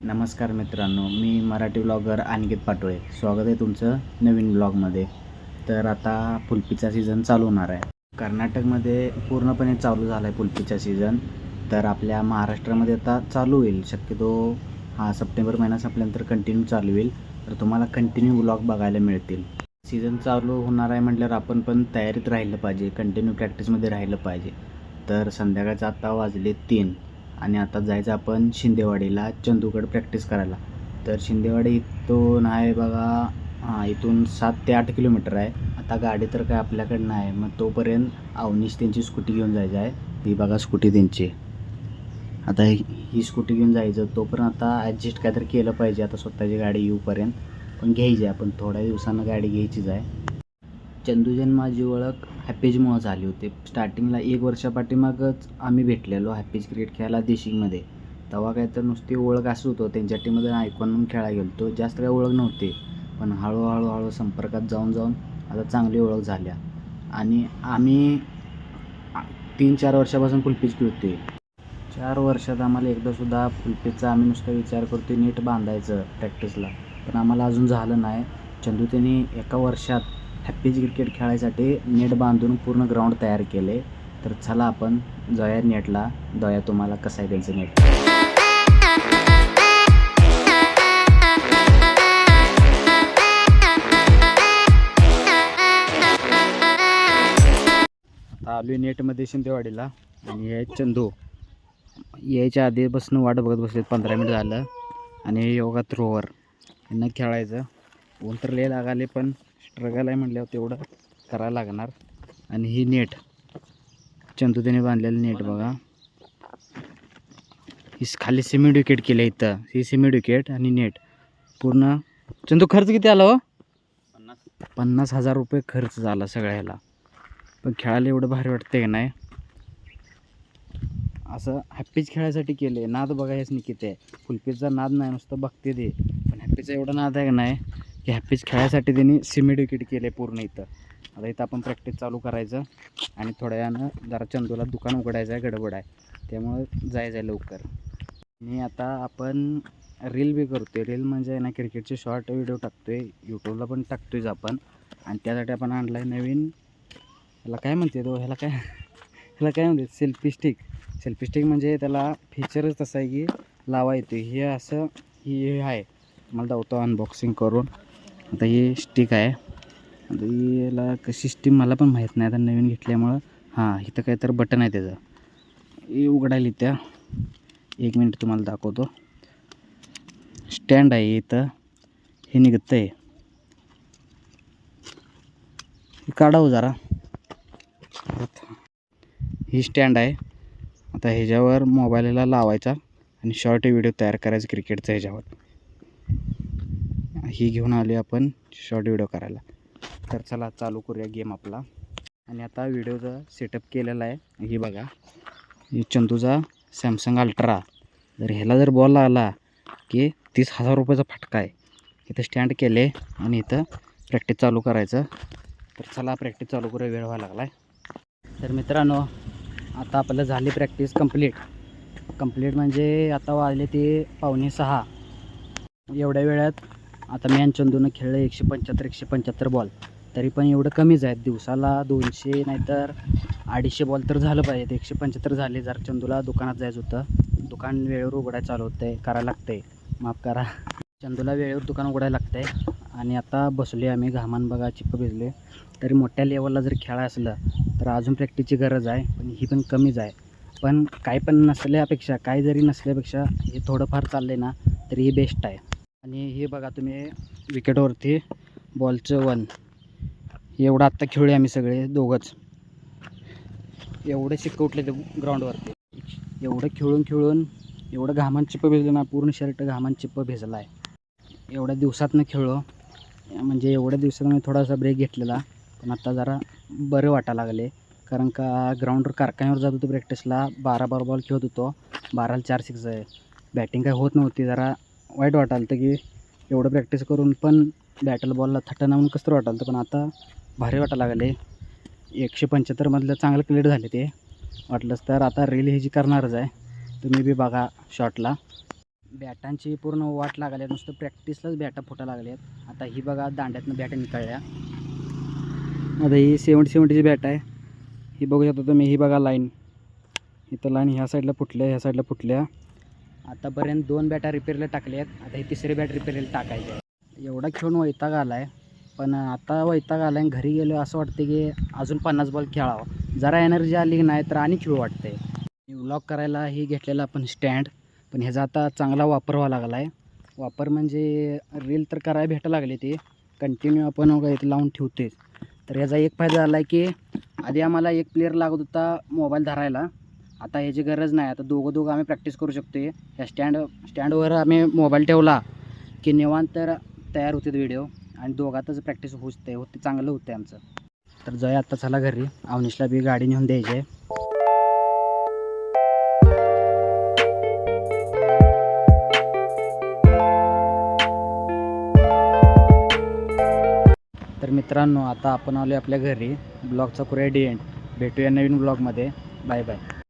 नमस्कार मित्रांनो, मी मराठी ब्लॉगर अनिकेत पाटोळे. स्वागत आहे तुमचं नवीन ब्लॉगमध्ये. तर आता कुल्फीचा सीझन चालू होणार आहे. कर्नाटकमध्ये पूर्णपणे चालू झाला आहे कुल्फीचा सीझन. तर आपल्या महाराष्ट्रामध्ये आता चालू होईल. शक्यतो सप्टेंबर महिना संपल्यानंतर कंटिन्यू चालू होईल. तर तुम्हाला कंटिन्यू ब्लॉग बघायला मिळतील. सीझन चालू होणार आहे म्हटल्यावर आपण पण तयारीत राहिलं पाहिजे, कंटिन्यू प्रॅक्टिसमध्ये राहिलं पाहिजे. तर संध्याकाळचं आत्ता वाजले 3 आणि आता जायचं आपण शिंदेवाडीला चंदूकडे प्रॅक्टिस करायला. तर शिंदेवाडी इथून आहे बघा, इथून 7 ते 8 किलोमीटर आहे. आता गाडी तर काय आपल्याकडं नाही, मग तोपर्यंत अवनीश त्यांची स्कूटी घेऊन जायचं आहे. ही बघा स्कूटी त्यांची. आता ही स्कूटी घेऊन जायचं. तोपर्यंत आता ॲडजस्ट काहीतरी केलं पाहिजे आता स्वतःची गाडी येऊपर्यंत. पण घ्यायची आहे, आपण थोड्या दिवसानं गाडी घ्यायचीच आहे. चंदूजन माझी ओळख हॅपीजमुळं झाली होती. स्टार्टिंगला 1 वर्षापाठीमागच आम्ही भेटलेलो हॅपीज क्रिकेट खेळायला देशिंगमध्ये. तेव्हा काय तर नुसती ओळख असं होतं, त्यांच्या टीममध्ये आयकॉन म्हणून खेळायला गेलो होतो. जास्त काही ओळख नव्हती, पण हळूहळू संपर्कात जाऊन आता चांगली ओळख झाल्या. आणि आम्ही 3-4 वर्षापासून कुल्फीच खेळतोय. 4 वर्षात आम्हाला एकदासुद्धा कुल्फीचा आम्ही नुसता विचार करतोय नीट बांधायचं प्रॅक्टिसला, पण आम्हाला अजून झालं नाही. चंदू त्यांनी एका वर्षात हॅपीज क्रिकेट खेळायसाठी नेट बांधून पूर्ण ग्राउंड तयार केले. तर चला आपण जाऊया नेटला. दया तुम्हाला कसं आहे त्यांचं नेट. आता आलो नेटमध्ये शिंदेवाडीला आणि हे चंदू. यायच्या आधीपासून वाट बघत बसलेत, 15 मिनिट झालं. आणि हे योगा थ्रोवर यांना खेळायचं. ऊन तर लय लागाले, पण स्ट्रगल आहे म्हटल्यावर तेवढं करायला लागणार. आणि ही नेट चंदू त्याने बांधलेलं नेट बघा. ही खाली सिमेंट विकेट केलं इथं. ही सिमेंट विकेट आणि नेट पूर्ण. चंदू खर्च किती आला हो? 50,000 रुपये खर्च झाला सगळ्याला. पण खेळायला एवढं भारी वाटतं की नाही. असं हॅपीज खेळायसाठी केले. नाद बघा हेच किती आहे. कुल्फीचा नाद नाही नुसतं बघते ते, पण हॅपीचा एवढा नाद आहे की नाही की हॅपीज खेळायसाठी त्यांनी सिमेंट विकेट केले पूर्ण इथं. आता इथं आपण प्रॅक्टिस चालू करायचं आणि थोड्या वेळानं जरा चंदूला दुकान उघडायचं आहे, गडबड आहे, त्यामुळं जायचं आहे लवकर. आणि आता आपण रील बी करतो आहे. रील म्हणजे ना क्रिकेटचे शॉर्ट व्हिडिओ टाकतो आहे, यूट्यूबला पण टाकतोयच आपण. आणि त्यासाठी आपण आणला आहे नवीन, ह्याला काय म्हणते तो, ह्याला काय म्हणते, सेल्फी स्टिक म्हणजे त्याला फीचरच तसं आहे की लावा येतो. हे असं हे आहे, तुम्हाला दावतो अनबॉक्सिंग करून. आता हे स्टिक आहे. आता याला कशी स्टीम मला पण माहीत नाही, आता नवीन घेतल्यामुळं. इथं काय तर बटन आहे त्याचं, हे उघडायला त्या. 1 मिनिट तुम्हाला दाखवतो. स्टँड आहे इथं, हे निघतं आहे, काढावं जरा. ही स्टँड आहे. आता ह्याच्यावर मोबाईलला लावायचा आणि शॉर्ट व्हिडिओ तयार करायचा क्रिकेटचा ह्याच्यावर. ही घेऊन आली आपण शॉर्ट व्हिडिओ करायला. तर चला चालू करूया गेम आपला. आणि आता व्हिडिओचा सेटअप केलेला आहे. ही बघा, ही चंदूचा सॅमसंग अल्ट्रा. जर ह्याला जर बॉल लागला की 30,000 रुपयाचा फटका आहे. इथं स्टँड केले आणि इथं प्रॅक्टिस चालू करायचं. तर चला प्रॅक्टिस चालू करूया, वेळ व्हायला लागला आहे. तर मित्रांनो, आता आपलं झाली प्रॅक्टिस कंप्लीट म्हणजे आता वाजले ते 5:45. एवढ्या वेळात आता मी आणि चंदूनं खेळलं 175 बॉल. तरी पण एवढं कमीच आहेत. दिवसाला 200 नाहीतर 250 बॉल तर झालं पाहिजे. 175 झाले. जर चंदूला दुकानात जायचं होतं, दुकान वेळेवर उघडायला चालू होतं आहे, करायला लागतं आहे, माफ करा. चंदूला वेळेवर दुकान उघडायला लागतं आहे. आणि आता बसले आम्ही, घामान बघा चिप्प भिजले. तरी मोठ्या लेवलला जर खेळा असलं तर अजून प्रॅक्टिसची गरज आहे, पण ही पण कमीच आहे. पण काय पण नसल्यापेक्षा, काय जरी नसल्यापेक्षा हे थोडंफार चाललं आहे ना, तरी हे बेस्ट आहे. आणि हे बघा तुम्ही, विकेटवरती बॉलचं 1 एवढं आत्ता खेळूया आम्ही सगळे दोघंच. एवढे शिकवटले ते ग्राउंडवरती. एवढं खेळून एवढं घामान चिप्प भिजलं ना, पूर्ण शर्ट घामान चिप्प भिजला आहे. एवढ्या दिवसातनं खेळलो म्हणजे एवढ्या दिवसात मी थोडासा ब्रेक घेतलेला, पण आता जरा बरं वाटायला लागले. कारण का ग्राउंडवर कारखान्यावर जात होतो प्रॅक्टिसला, 12 बॉल खेळत होतो, 12ला 4 6 आहे. बॅटिंग काय होत नव्हती. जरा वाईट वाटालं होतं की एवढं प्रॅक्टिस करून पण बॅटल बॉलला थट्टा नावून कसं तर वाटालं होतं. पण आता भारी वाटायला लागले. 175 चांगलं क्लिअर झाले ते. वाटलंच तर आता रील ही जी करणारच आहे, तुम्ही बी बघा शॉटला. बॅटांची पूर्ण वाट लागल्या, नुसतं प्रॅक्टिसलाच बॅटा फुटा लागल्यात. आता ही बघा दांड्यातनं बॅटा निकळल्या. आता ही 70-70ची बॅट आहे. ही बघू शकता तुम्ही. ही बघा लाईन, इथं लाईन ह्या साईडला फुटल्या, ह्या साईडला फुटल्या. आतापर्यंत 2 बॅटा रिपेअरला टाकल्या आहेत. आता ही तिसरी बॅट रिपेअरला टाकायची आहे. एवढा खेळून वैताग आला आहे, पण आता वैताग आला आहे. घरी गेलो असं वाटतं की अजून 50 बॉल खेळावं. जरा एनर्जी आली नाही तर आणि खेळू वाटते. व्लॉग करायला ही घेतलेला आपण स्टँड, पण ह्याचा आता चांगला वापर व्हावा लागला आहे. वापर म्हणजे रील तर करायला भेटायला लागले, ते कंटिन्यू आपण इथं लावून ठेवते. तर ह्याचा एक फायदा झाला आहे की आधी आम्हाला एक प्लेअर लागत होता मोबाईल धरायला. आता ह्याची गरज नाही. आता दोघं आम्ही प्रॅक्टिस करू शकतो. ह्या स्टँडवर आम्ही मोबाईल ठेवला की निवांत तर तयार होते व्हिडिओ, आणि दोघातच प्रॅक्टिस होते चांगलं होतं आमचं. तर जाऊया आता, चला घरी. अवनीशला बी गाडी नेऊन द्यायची आहे. तर मित्रांनो, आता आपण आलो आपल्या घरी. ब्लॉगचा करूया एंड. भेटूया नवीन ब्लॉगमध्ये. Bye bye.